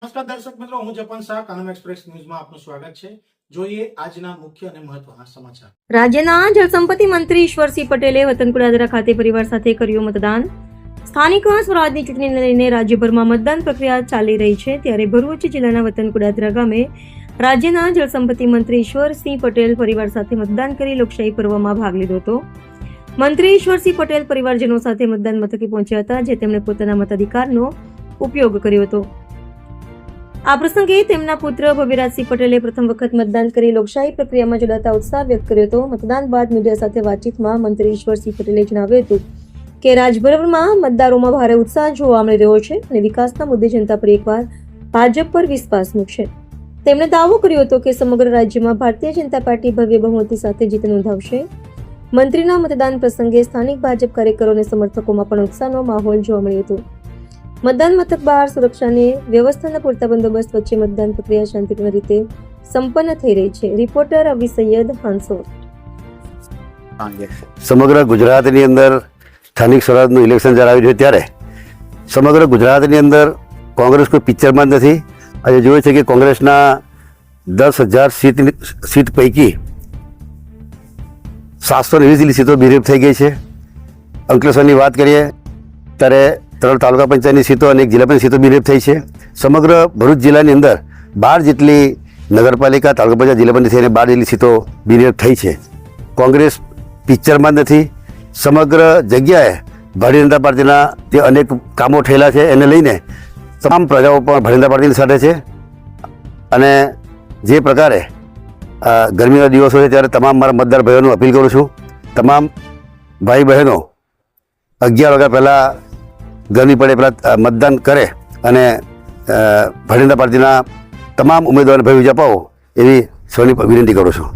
નમસ્કાર દર્શક મિત્રો, હું જપન શાહ, કાનમ એક્સપ્રેસ ન્યૂઝમાં આપનું સ્વાગત છે. જોઈએ આજના મુખ્ય અને મહત્વના સમાચાર. રાજ્યના જળસંપત્તિ મંત્રી ઈશ્વરસિંહ પટેલે વતનકુડાદરા ખાતે પરિવાર સાથે કર્યું મતદાન. સ્થાનિક સ્વરાજની ચૂંટણીને લઈને રાજ્યભરમાં મતદાન પ્રક્રિયા ચાલી રહી છે, ત્યારે ભરૂચ જિલ્લાના વતનકુડાદરા ગામે રાજ્યના જળસંપત્તિ મંત્રી ઈશ્વરસિંહ પટેલ પરિવાર સાથે મતદાન કરી લોકશાહી પર્વમાં ભાગ લીધો હતો. મંત્રી ઈશ્વરસિંહ પટેલ પરિવારજનો સાથે મતદાન મથકે પહોંચ્યા હતા, જે તેમણે પોતાના મતાધિકારનો ઉપયોગ કર્યો હતો. આ પ્રસંગે તેમના પુત્ર ભવ્યરાજસિંહ પટેલે પ્રથમ વખત મતદાન કરી લોકશાહી પ્રક્રિયામાં જોડાતા ઉત્સાહ વ્યક્ત કર્યો હતો. મતદાન બાદ મીડિયા સાથે વાતચીતમાં મંત્રી ઈશ્વરસિંહ પટેલે જણાવ્યું હતું કે રાજ્યભરમાં મતદારોમાં ભારે ઉત્સાહ જોવા મળી રહ્યો છે અને વિકાસના મુદ્દે જનતા પર એકવાર ભાજપ પર વિશ્વાસ મૂકશે. તેમણે દાવો કર્યો હતો કે સમગ્ર રાજ્યમાં ભારતીય જનતા પાર્ટી ભવ્ય બહુમતી સાથે જીત નોંધાવશે. મંત્રીના મતદાન પ્રસંગે સ્થાનિક ભાજપ કાર્યકરો અને સમર્થકોમાં પણ ઉત્સાહનો માહોલ જોવા મળ્યો હતો. મતદાન મથક બહાર સુરક્ષાની વ્યવસ્થાના પૂરતા બંદોબસ્ત વચ્ચે મતદાન પ્રક્રિયા શાંતિપૂર્ણ રીતે સંપન્ન થઈ રહી છે. રિપોર્ટર અવી સૈયદ, હાંસોર. સમગ્ર ગુજરાતની અંદર સ્થાનિક સ્વરાજનું ઇલેક્શન જ્યારે આવ્યું છે ત્યારે સમગ્ર ગુજરાતની અંદર કોંગ્રેસ કોઈ પિક્ચરમાં જ નથી. આજે જોયું છે કે કોંગ્રેસના 10,000 સીટ પૈકી 720 સીટો બિનહરીફ થઈ ગઈ છે. અંકલેશ્વરની વાત કરીએ ત્યારે 3 તાલુકા પંચાયતની સીટો અને 1 જિલ્લા પંચાયતની સીટો બિનહરીફ થઈ છે. સમગ્ર ભરૂચ જિલ્લાની અંદર 12 જેટલી નગરપાલિકા, તાલુકા પંચાયત, જિલ્લા પંચાયત થઈને 12 જેટલી સીટો બિનહરીફ થઈ છે. કોંગ્રેસ પિક્ચરમાં જ નથી. સમગ્ર જગ્યાએ ભારતીય જનતા પાર્ટીના જે અનેક કામો થયેલા છે એને લઈને તમામ પ્રજાઓ પણ ભારતીય જનતા પાર્ટીની સાથે છે. અને જે પ્રકારે ગરમીના દિવસો છે ત્યારે તમામ મારા મતદાર ભાઈઓને અપીલ કરું છું, તમામ ભાઈ બહેનો 11 વાગ્યા પહેલાં ગરમી પડે પહેલાં મતદાન કરે અને ભારતીય જનતા પાર્ટીના તમામ ઉમેદવારોને ભય અપાવો એવી સૌની વિનંતી કરું છું.